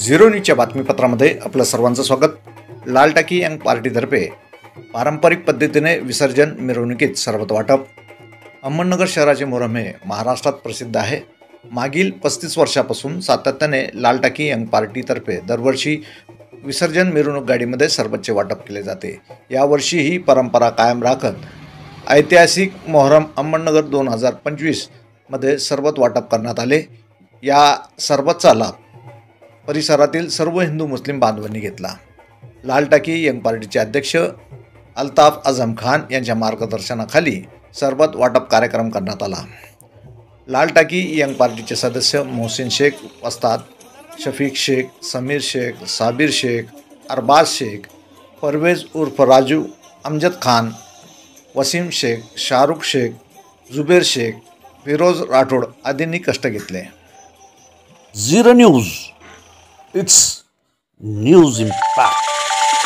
Zero न्यूजच्या बातमीपत्रामध्ये आपलं सर्वांचं स्वागत। लाल टाकी यंग पार्टीतर्फे पारंपरिक पद्धतीने विसर्जन मिरवणुकीत सरबत वाटप। अहमदनगर शहराचे मोहरम हे महाराष्ट्रात प्रसिद्ध आहे। मागील 35 वर्षापासून सातत्याने लाल टाकी यंग पार्टीतर्फे दरवर्षी विसर्जन मिरवणूक गाडीमध्ये सरबतचे वाटप केले जाते। यावर्षी ही परंपरा कायम राखत ऐतिहासिक मोहरम अहमदनगर 2025 मध्ये सरबत वाटप करण्यात आले। या सरबतचा लाभ परिसरातील सर्व हिंदू मुस्लिम बांधवांनी घेतला। लाल टाकी यंग पार्टीचे अध्यक्ष अल्ताफ आझम खान यांच्या मार्गदर्शनाखाली सरबत वाटप कार्यक्रम करण्यात आला। लाल टाकी यंग पार्टीचे सदस्य मोहसिन शेख, वस्ताद शफीक शेख, समीर शेख, साबिर शेख, अरबाज शेख, परवेज उर्फ राजू, अमजद खान, वसीम शेख, शाहरुख शेख, जुबेर शेख, फिरोज राठोड आदींनी कष्ट घेतले। Zero news, it's news impact.